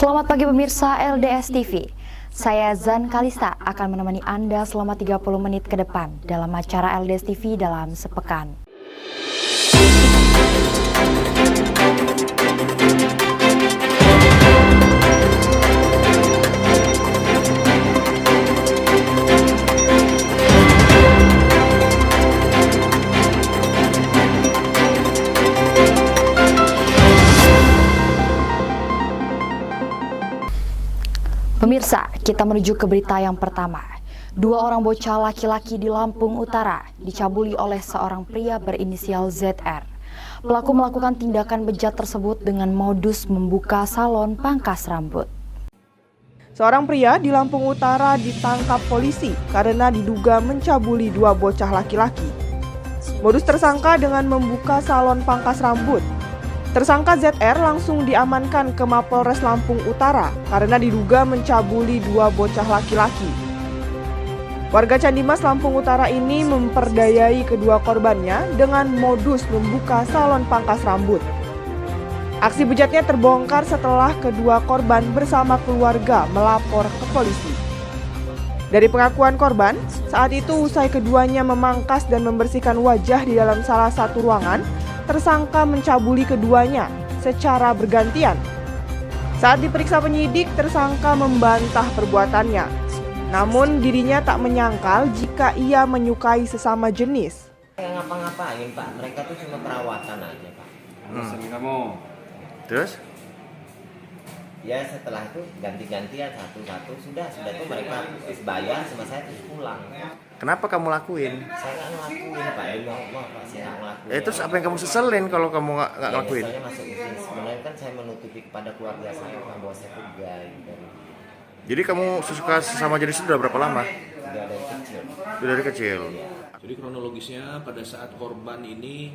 Selamat pagi pemirsa LDS TV. Saya Zan Kalista akan menemani Anda selama 30 menit ke depan dalam acara LDS TV dalam sepekan. Pemirsa, kita menuju ke berita yang pertama. 2 orang bocah laki-laki di Lampung Utara dicabuli oleh seorang pria berinisial ZR. Pelaku melakukan tindakan bejat tersebut dengan modus membuka salon pangkas rambut. Seorang pria di Lampung Utara ditangkap polisi karena diduga mencabuli 2 bocah laki-laki. Modus tersangka dengan membuka salon pangkas rambut. Tersangka ZR langsung diamankan ke Mapolres Lampung Utara karena diduga mencabuli 2 bocah laki-laki. Warga Candimas Lampung Utara ini memperdayai kedua korbannya dengan modus membuka salon pangkas rambut. Aksi bejatnya terbongkar setelah kedua korban bersama keluarga melapor ke polisi. Dari pengakuan korban, saat itu usai keduanya memangkas dan membersihkan wajah di dalam salah satu ruangan, tersangka mencabuli keduanya secara bergantian. Saat diperiksa penyidik, tersangka membantah perbuatannya. Namun dirinya tak menyangkal jika ia menyukai sesama jenis. Kayak ngapa-ngapain Pak, mereka tuh cuma perawatan aja Pak. Kamu. Terus? Ya setelah itu ganti-gantian satu-satu, sudah itu mereka bayar sama saya terus pulang. Kenapa kamu lakuin? Saya nggak ngelakuin Pak, mau Pak, saya nggak ngelakuin. Terus apa yang kamu seselin kalau kamu nggak ngelakuin? Soalnya masuk bisnis, sebenarnya kan saya menutupi kepada keluarga saya bahwa saya tuh gay. Jadi kamu suka sesama jenis itu udah berapa lama? Udah dari kecil. Udah dari kecil. Iya. Jadi kronologisnya pada saat korban ini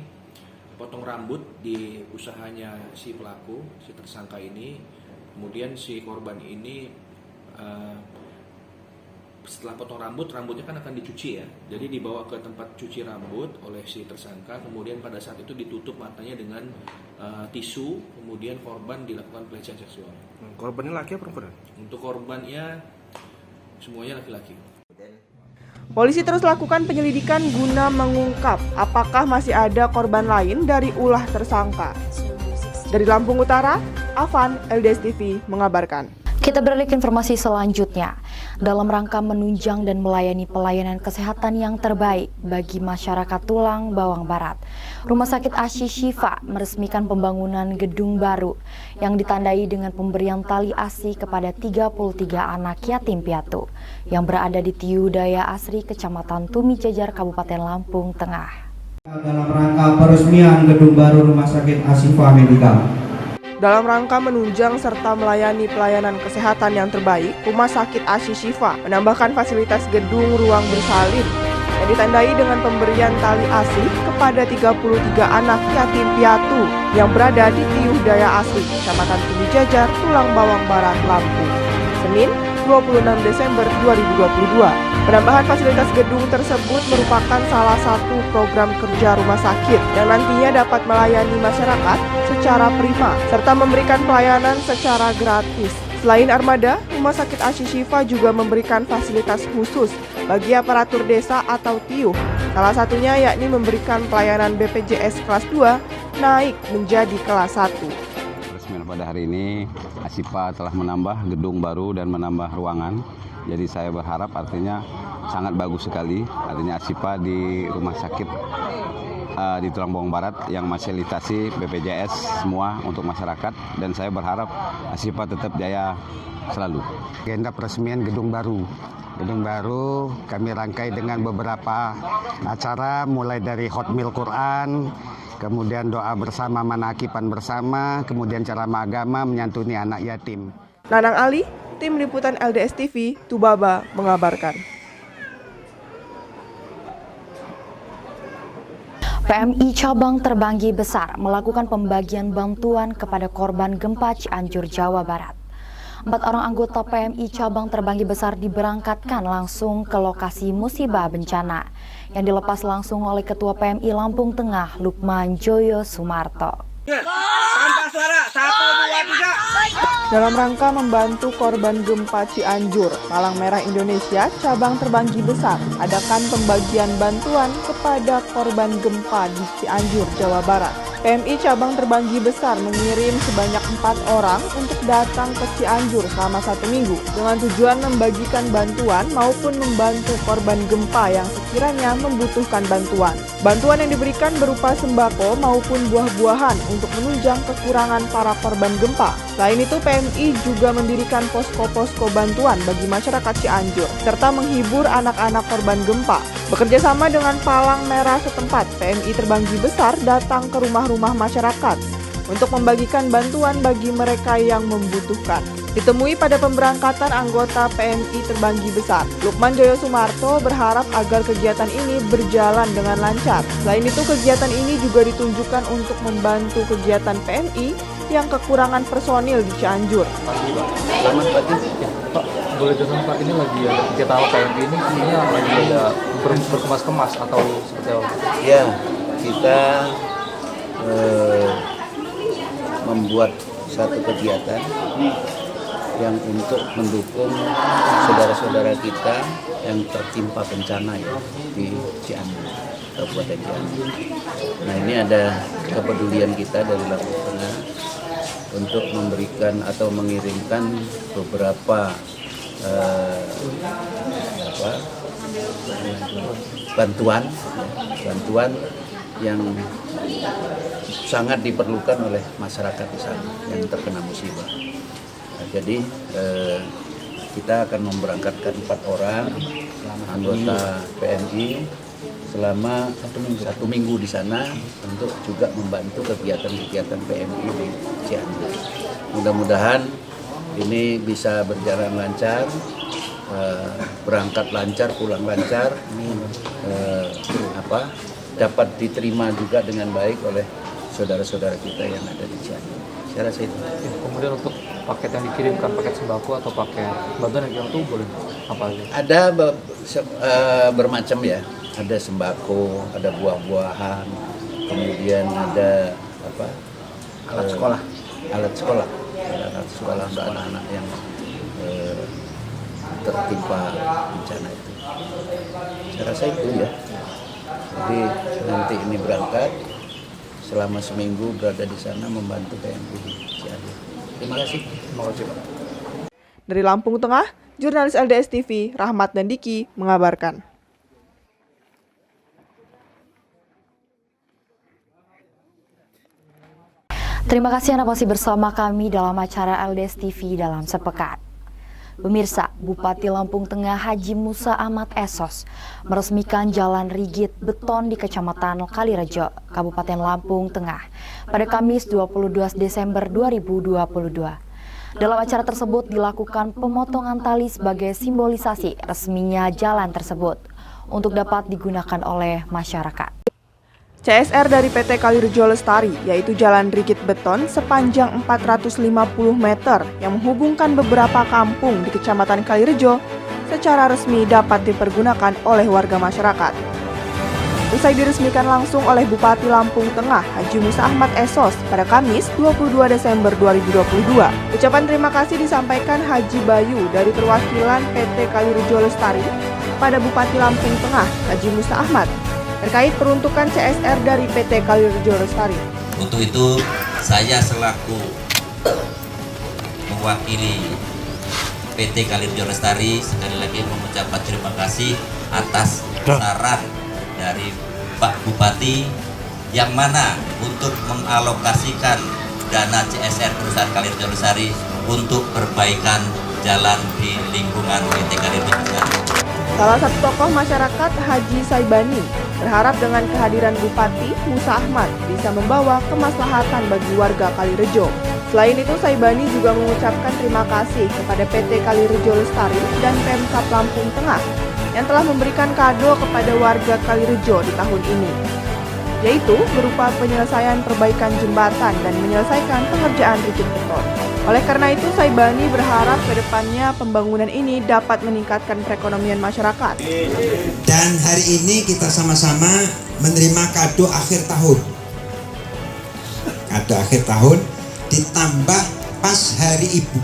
potong rambut di usahanya si pelaku, si tersangka ini, kemudian si korban ini setelah potong rambutnya kan akan dicuci ya. Jadi dibawa ke tempat cuci rambut oleh si tersangka, kemudian pada saat itu ditutup matanya dengan tisu, kemudian korban dilakukan pelecehan seksual. Korbannya laki apa perempuan? Untuk korbannya semuanya laki-laki. Polisi terus lakukan penyelidikan guna mengungkap apakah masih ada korban lain dari ulah tersangka. Dari Lampung Utara, Afan, LDS TV mengabarkan. Kita beralih ke informasi selanjutnya. Dalam rangka menunjang dan melayani pelayanan kesehatan yang terbaik bagi masyarakat Tulang Bawang Barat, Rumah Sakit Asy Syifa meresmikan pembangunan gedung baru yang ditandai dengan pemberian tali ASI kepada 33 anak yatim piatu yang berada di Tiu Daya Asri, Kecamatan Tumi Jajar, Kabupaten Lampung Tengah. Dalam rangka peresmian gedung baru Rumah Sakit Asy Syifa Medical. Dalam rangka menunjang serta melayani pelayanan kesehatan yang terbaik, Rumah Sakit Asy Syifa menambahkan fasilitas gedung ruang bersalin yang ditandai dengan pemberian tali ASI kepada 33 anak yatim piatu yang berada di Tiuh Daya Asri, Kecamatan Tumi Jajar, Tulang Bawang Barat, Lampung, Senin 26 Desember 2022. Penambahan fasilitas gedung tersebut merupakan salah satu program kerja rumah sakit yang nantinya dapat melayani masyarakat secara prima serta memberikan pelayanan secara gratis. Selain armada, Rumah Sakit Asy Syifa juga memberikan fasilitas khusus bagi aparatur desa atau TIUH. Salah satunya yakni memberikan pelayanan BPJS kelas 2 naik menjadi kelas 1. Pada hari ini Asyifa telah menambah gedung baru dan menambah ruangan. Jadi saya berharap artinya sangat bagus sekali. Artinya Asyifa di rumah sakit di Tulang Bawang Barat yang fasilitasi BPJS semua untuk masyarakat. Dan saya berharap Asyifa tetap jaya selalu. Agenda peresmian gedung baru. Gedung baru kami rangkai dengan beberapa acara mulai dari Hotmil Quran, kemudian doa bersama, manakipan bersama, kemudian ceramah agama menyantuni anak yatim. Nanang Ali, Tim Liputan LDS TV, Tubaba mengabarkan. PMI Cabang Terbanggi Besar melakukan pembagian bantuan kepada korban gempa Cianjur, Jawa Barat. 4 orang anggota PMI Cabang Terbanggi Besar diberangkatkan langsung ke lokasi musibah bencana yang dilepas langsung oleh Ketua PMI Lampung Tengah, Lukman Joyo Sumarto. Dalam rangka membantu korban gempa Cianjur, Palang Merah Indonesia cabang Terbanggi Besar adakan pembagian bantuan kepada korban gempa di Cianjur, Jawa Barat. PMI cabang Terbanggi Besar mengirim sebanyak 4 orang untuk datang ke Cianjur selama 1 minggu dengan tujuan membagikan bantuan maupun membantu korban gempa yang sekiranya membutuhkan bantuan. Bantuan yang diberikan berupa sembako maupun buah-buahan untuk menunjang kekurangan para korban gempa. Selain itu, PMI juga mendirikan posko-posko bantuan bagi masyarakat Cianjur serta menghibur anak-anak korban gempa. Bekerja sama dengan Palang Merah setempat, PMI Terbanggi Besar datang ke rumah-rumah masyarakat untuk membagikan bantuan bagi mereka yang membutuhkan. Ditemui pada pemberangkatan anggota PMI Terbanggi Besar, Lukman Joyo Sumarto berharap agar kegiatan ini berjalan dengan lancar. Selain itu, kegiatan ini juga ditunjukkan untuk membantu kegiatan PMI yang kekurangan personil di Cianjur. Selamat pagi. Pak, boleh jelaskan Pak, ini lagi ada kegiatan PMI ini, ini lagi ada berkemas-kemas atau seperti apa? Ya, kita membuat satu kegiatan yang untuk mendukung saudara-saudara kita yang tertimpa bencana ya di Cianjur, Kabupaten Cianjur. Nah, ini ada kepedulian kita dari Lampung Tengah untuk memberikan atau mengirimkan beberapa bantuan yang sangat diperlukan oleh masyarakat di sana yang terkena musibah. Nah, jadi kita akan memberangkatkan 4 orang anggota PMI selama 1 minggu di sana untuk juga membantu kegiatan-kegiatan PMI di Cianjur. Mudah-mudahan ini bisa berjalan lancar, berangkat lancar, pulang lancar, dapat diterima juga dengan baik oleh saudara-saudara kita yang ada di Cianjur. Saya rasa itu. Kemudian untuk paket yang dikirimkan, paket sembako atau paket bantuan yang itu boleh apa aja? Ada bermacam ya. Ada sembako, ada buah-buahan, kemudian ada alat sekolah untuk anak-anak yang tertimpa bencana itu. Saya rasa itu ya. Jadi nanti ini berangkat selama seminggu berada di sana membantu PMI di Cianjur. Terima kasih. Terima kasih Pak. Dari Lampung Tengah, jurnalis LDS TV Rahmat dan Diki mengabarkan. Terima kasih Anda masih bersama kami dalam acara LDS TV dalam sepekan. Pemirsa, Bupati Lampung Tengah Haji Musa Ahmad Esos meresmikan jalan rigid beton di Kecamatan Kalirejo, Kabupaten Lampung Tengah pada Kamis 22 Desember 2022. Dalam acara tersebut dilakukan pemotongan tali sebagai simbolisasi resminya jalan tersebut untuk dapat digunakan oleh masyarakat. CSR dari PT Kalirejo Lestari, yaitu jalan rigid beton sepanjang 450 meter yang menghubungkan beberapa kampung di Kecamatan Kalirejo, secara resmi dapat dipergunakan oleh warga masyarakat. Usai diresmikan langsung oleh Bupati Lampung Tengah, Haji Musa Ahmad Esos pada Kamis 22 Desember 2022. Ucapan terima kasih disampaikan Haji Bayu dari perwakilan PT Kalirejo Lestari pada Bupati Lampung Tengah, Haji Musa Ahmad, terkait peruntukan CSR dari PT Kalirejo Lestari. Untuk itu, saya selaku mewakili PT Kalirejo Lestari sekali lagi mengucapkan terima kasih atas saran dari Pak Bupati yang mana untuk mengalokasikan dana CSR perusahaan Kalirejo Lestari untuk perbaikan jalan di lingkungan PT Kalirejo Lestari. Salah satu tokoh masyarakat, Haji Saibani, berharap dengan kehadiran Bupati Musa Ahmad bisa membawa kemaslahatan bagi warga Kalirejo. Selain itu, Saibani juga mengucapkan terima kasih kepada PT Kalirejo Lestari dan Pemkab Lampung Tengah yang telah memberikan kado kepada warga Kalirejo di tahun ini, yaitu berupa penyelesaian perbaikan jembatan dan menyelesaikan pengerjaan rigid beton. Oleh karena itu, Saibani berharap ke depannya pembangunan ini dapat meningkatkan perekonomian masyarakat. Dan hari ini kita sama-sama menerima kado akhir tahun. Kado akhir tahun ditambah pas hari ibu.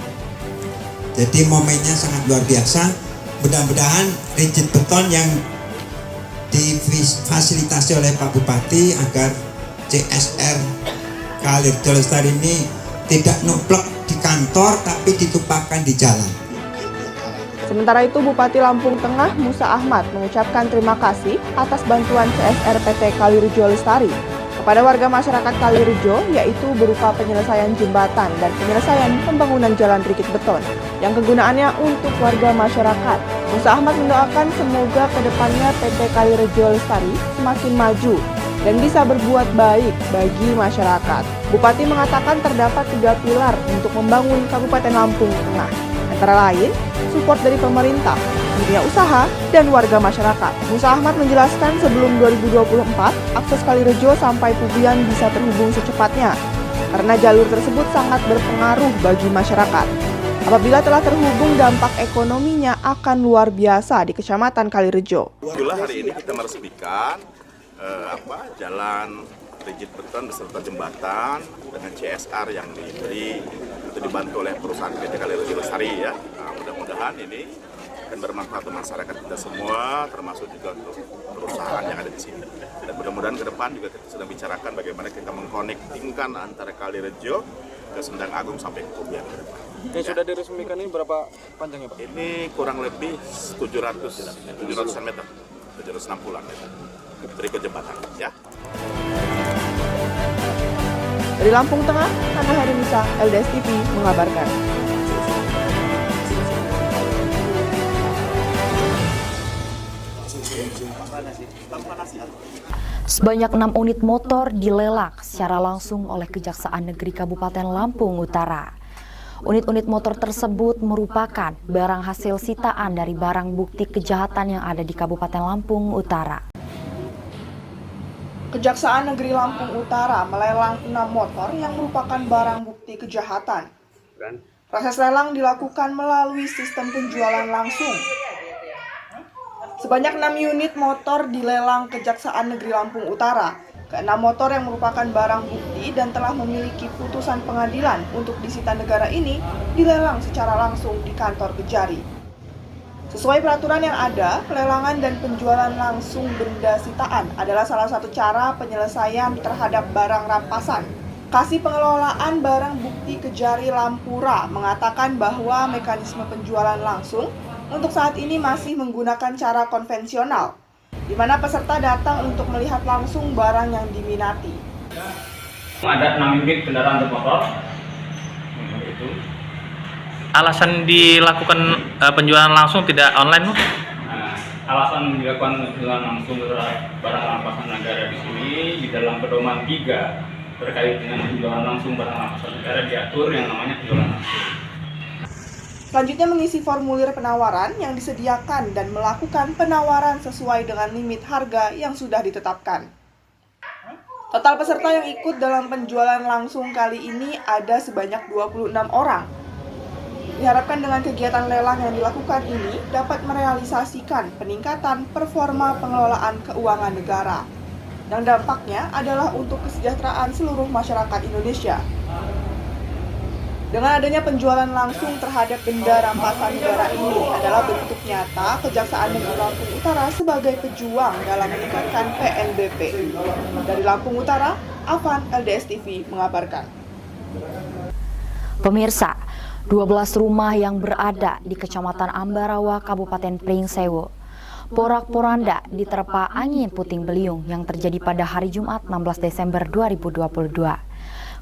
Jadi momennya sangat luar biasa. Mudah-mudahan rigid beton yang difasilitasi oleh Pak Bupati agar CSR Kalirejo Lestari ini tidak numplek di kantor tapi ditumpahkan di jalan. Sementara itu, Bupati Lampung Tengah Musa Ahmad mengucapkan terima kasih atas bantuan CSR PT Kalirejo Lestari kepada warga masyarakat Kalirejo, yaitu berupa penyelesaian jembatan dan penyelesaian pembangunan jalan rigid beton yang kegunaannya untuk warga masyarakat. Musa Ahmad mendoakan semoga kedepannya PT Kalirejo Lestari semakin maju dan bisa berbuat baik bagi masyarakat. Bupati mengatakan terdapat 3 pilar untuk membangun Kabupaten Lampung Tengah, antara lain support dari pemerintah, dunia usaha, dan warga masyarakat. Musa Ahmad menjelaskan sebelum 2024, akses Kalirejo sampai Pubian bisa terhubung secepatnya, karena jalur tersebut sangat berpengaruh bagi masyarakat. Apabila telah terhubung, dampak ekonominya akan luar biasa di Kecamatan Kalirejo. Itulah hari ini kita meresmikan jalan rigid beton beserta jembatan dengan CSR yang diberi atau dibantu oleh perusahaan PT Kalirejo Lestari ya. Mudah-mudahan ini akan bermanfaat untuk masyarakat kita semua, termasuk juga untuk perusahaan yang ada di sini. Dan mudah-mudahan ke depan juga kita sedang bicarakan bagaimana kita mengkonektingkan antara Kalirejo ke Sendang Agung sampai ke Pubian ke depan. Yang sudah diresmikan ini berapa panjangnya, Pak? Ini kurang lebih 700-an meter, 760-an meter. Berikut jembatan, ya. Dari Lampung Tengah, Hana Harinisa, LDS TV mengabarkan. Sebanyak 6 unit motor dilelang secara langsung oleh Kejaksaan Negeri Kabupaten Lampung Utara. Unit-unit motor tersebut merupakan barang hasil sitaan dari barang bukti kejahatan yang ada di Kabupaten Lampung Utara. Kejaksaan Negeri Lampung Utara melelang 6 motor yang merupakan barang bukti kejahatan. Proses lelang dilakukan melalui sistem penjualan langsung. Sebanyak 6 unit motor dilelang Kejaksaan Negeri Lampung Utara. Ke-6 motor yang merupakan barang bukti dan telah memiliki putusan pengadilan untuk disita negara ini dilelang secara langsung di kantor Kejari. Sesuai peraturan yang ada, pelelangan dan penjualan langsung benda sitaan adalah salah satu cara penyelesaian terhadap barang rampasan. Kasih Pengelolaan Barang Bukti Kejari Lampura mengatakan bahwa mekanisme penjualan langsung untuk saat ini masih menggunakan cara konvensional, di mana peserta datang untuk melihat langsung barang yang diminati. Ada 6 unit kendaraan bermotor. Itu. Alasan dilakukan penjualan langsung tidak online, Bu? Alasan dilakukan penjualan langsung terhadap barang rampasan negara di sini di dalam pedoman 3 terkait dengan penjualan langsung barang rampasan negara diatur yang namanya penjualan langsung. Selanjutnya mengisi formulir penawaran yang disediakan dan melakukan penawaran sesuai dengan limit harga yang sudah ditetapkan. Total peserta yang ikut dalam penjualan langsung kali ini ada sebanyak 26 orang. Diharapkan dengan kegiatan lelang yang dilakukan ini dapat merealisasikan peningkatan performa pengelolaan keuangan negara, yang dampaknya adalah untuk kesejahteraan seluruh masyarakat Indonesia. Dengan adanya penjualan langsung terhadap benda rampasan negara ini adalah bentuk nyata Kejaksaan Negeri Lampung Utara sebagai pejuang dalam meningkatkan PNBP. Dari Lampung Utara, Afan, LDS TV mengabarkan. Pemirsa, 12 rumah yang berada di Kecamatan Ambarawa, Kabupaten Pringsewu, porak-poranda diterpa angin puting beliung yang terjadi pada hari Jumat 16 Desember 2022.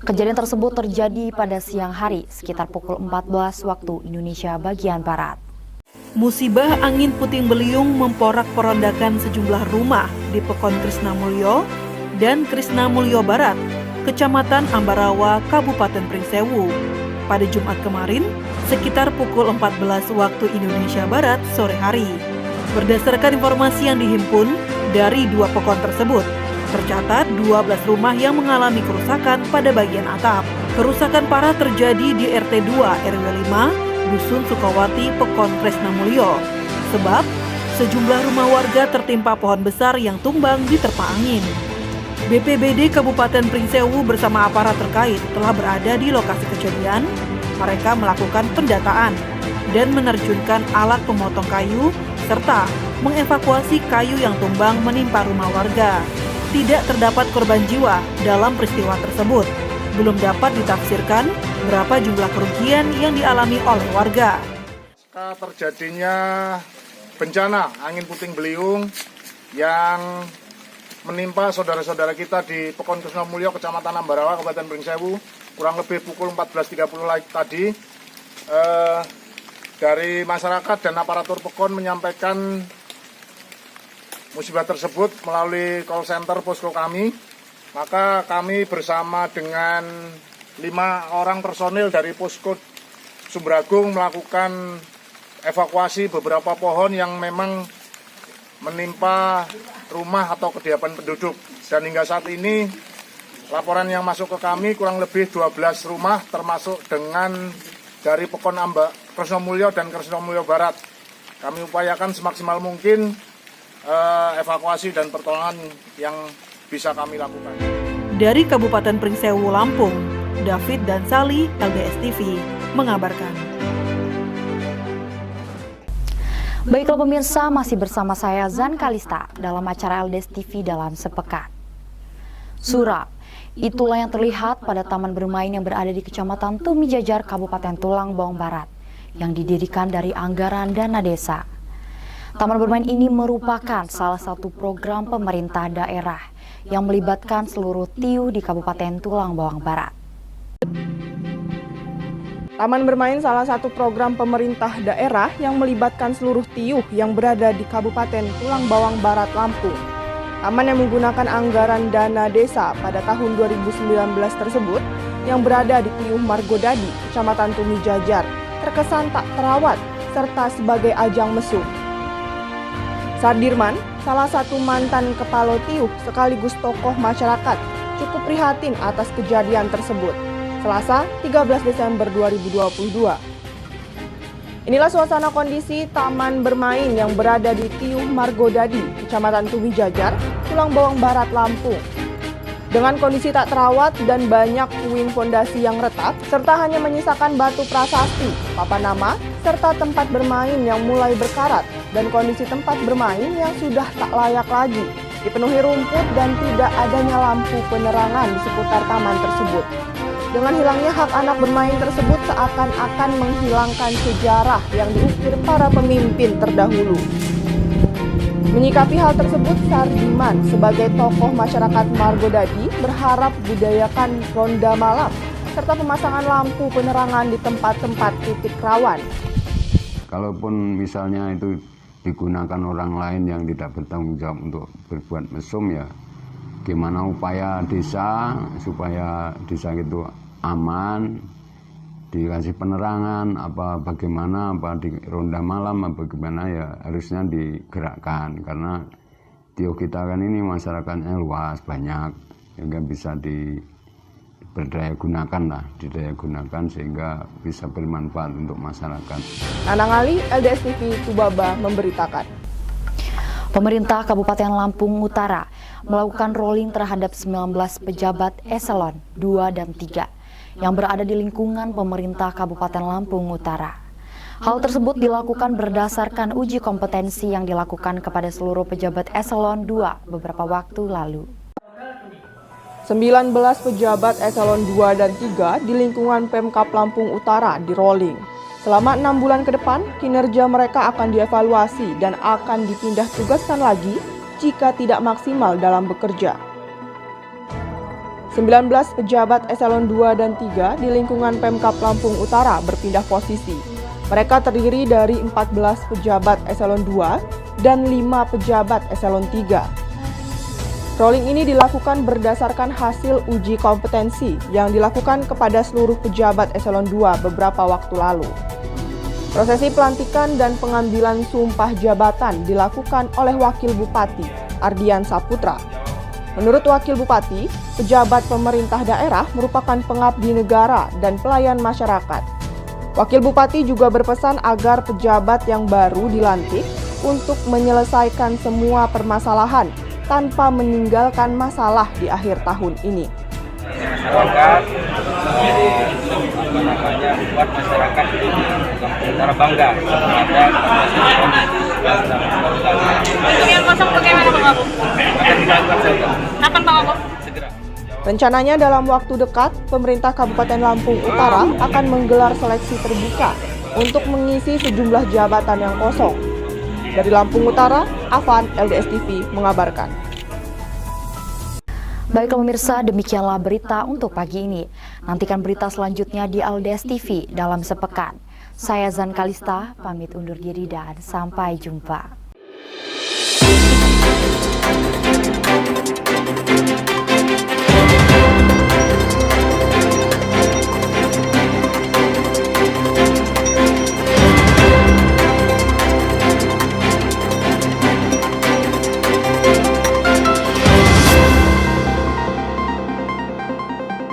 Kejadian tersebut terjadi pada siang hari sekitar pukul 14 waktu Indonesia bagian Barat. Musibah angin puting beliung memporak-porandakan sejumlah rumah di Pekon Krisnamulyo dan Krisnamulyo Barat, Kecamatan Ambarawa, Kabupaten Pringsewu, pada Jumat kemarin sekitar pukul 14 waktu Indonesia Barat sore hari. Berdasarkan informasi yang dihimpun dari 2 pekon tersebut, tercatat 12 rumah yang mengalami kerusakan pada bagian atap. Kerusakan parah terjadi di RT 2 RW 5, Dusun Sukawati, Pekon Krisnamulyo. Sebab sejumlah rumah warga tertimpa pohon besar yang tumbang diterpa angin. BPBD Kabupaten Pringsewu bersama aparat terkait telah berada di lokasi kejadian. Mereka melakukan pendataan dan menerjunkan alat pemotong kayu serta mengevakuasi kayu yang tumbang menimpa rumah warga. Tidak terdapat korban jiwa dalam peristiwa tersebut. Belum dapat ditafsirkan berapa jumlah kerugian yang dialami oleh warga. Terjadinya bencana angin puting beliung yang menimpa saudara-saudara kita di Pekon Krisnamulyo, Kecamatan Ambarawa, Kabupaten Pringsewu, kurang lebih pukul 14.30 tadi. Dari masyarakat dan aparatur Pekon menyampaikan musibah tersebut melalui call center posko kami. Maka kami bersama dengan 5 orang personil dari posko Sumber Agung melakukan evakuasi beberapa pohon yang memang menimpa rumah atau kediaman penduduk. Dan hingga saat ini laporan yang masuk ke kami kurang lebih 12 rumah termasuk dengan dari Pekon Krisnamulyo dan Krisnamulyo Barat. Kami upayakan semaksimal mungkin evakuasi dan pertolongan yang bisa kami lakukan. Dari Kabupaten Pringsewu, Lampung, David dan Sali, LDS TV mengabarkan. Baiklah pemirsa, masih bersama saya Zan Kalista dalam acara LDS TV dalam sepekan. Surap, itulah yang terlihat pada taman bermain yang berada di Kecamatan Tumijajar, Kabupaten Tulang Bawang Barat, yang didirikan dari anggaran dana desa. Taman bermain ini merupakan salah satu program pemerintah daerah yang melibatkan seluruh TIU di Kabupaten Tulang Bawang Barat. Taman bermain salah satu program pemerintah daerah yang melibatkan seluruh TIU yang berada di Kabupaten Tulang Bawang Barat, Lampung. Taman yang menggunakan anggaran dana desa pada tahun 2019 tersebut yang berada di TIU Margodadi, Kecamatan Tumijajar, terkesan tak terawat serta sebagai ajang mesum. Sardirman, salah satu mantan kepala TIU sekaligus tokoh masyarakat, cukup prihatin atas kejadian tersebut. Selasa, 13 Desember 2022. Inilah suasana kondisi taman bermain yang berada di TIU Margodadi, Kecamatan Tumijajar, Tulang Bawang Barat, Lampung. Dengan kondisi tak terawat dan banyak puing fondasi yang retak, serta hanya menyisakan batu prasasti, papan nama, serta tempat bermain yang mulai berkarat, dan kondisi tempat bermain yang sudah tak layak lagi, dipenuhi rumput dan tidak adanya lampu penerangan di seputar taman tersebut. Dengan hilangnya hak anak bermain tersebut seakan-akan menghilangkan sejarah yang diukir para pemimpin terdahulu. Menyikapi hal tersebut, Sardiman sebagai tokoh masyarakat Margodadi berharap budayakan ronda malam serta pemasangan lampu penerangan di tempat-tempat titik rawan. Kalaupun misalnya itu digunakan orang lain yang tidak bertanggung jawab untuk berbuat mesum, ya gimana upaya desa supaya desa itu aman, dikasih penerangan, bagaimana di ronda malam, bagaimana ya harusnya digerakkan, karena TIU kita kan ini masyarakatnya luas, banyak, sehingga bisa didaya gunakan sehingga bisa bermanfaat untuk masyarakat. Anang Ali, LDS TV Tubaba memberitakan. Pemerintah Kabupaten Lampung Utara melakukan rolling terhadap 19 pejabat eselon 2 dan 3 yang berada di lingkungan pemerintah Kabupaten Lampung Utara. Hal tersebut dilakukan berdasarkan uji kompetensi yang dilakukan kepada seluruh pejabat eselon 2 beberapa waktu lalu. 19 pejabat eselon 2 dan 3 di lingkungan Pemkab Lampung Utara di rolling. Selama 6 bulan ke depan, kinerja mereka akan dievaluasi dan akan dipindah tugaskan lagi jika tidak maksimal dalam bekerja. 19 pejabat eselon 2 dan 3 di lingkungan Pemkab Lampung Utara berpindah posisi. Mereka terdiri dari 14 pejabat eselon 2 dan 5 pejabat eselon 3. Rolling ini dilakukan berdasarkan hasil uji kompetensi yang dilakukan kepada seluruh pejabat eselon 2 beberapa waktu lalu. Prosesi pelantikan dan pengambilan sumpah jabatan dilakukan oleh Wakil Bupati, Ardian Saputra. Menurut Wakil Bupati, pejabat pemerintah daerah merupakan pengabdi negara dan pelayan masyarakat. Wakil Bupati juga berpesan agar pejabat yang baru dilantik untuk menyelesaikan semua permasalahan tanpa meninggalkan masalah di akhir tahun ini. Masyarakat buat masyarakat Utara bangga ada untuk yang kosong bagaimana Bang Abu? akan dilakukan saja. Kapan Bang Abu? Segera. Rencananya dalam waktu dekat, pemerintah Kabupaten Lampung Utara akan menggelar seleksi terbuka untuk mengisi sejumlah jabatan yang kosong. Dari Lampung Utara, Afan, LDS TV mengabarkan. Baiklah pemirsa, demikianlah berita untuk pagi ini. Nantikan berita selanjutnya di LDS TV dalam sepekan. Saya Zan Kalista, pamit undur diri dan sampai jumpa.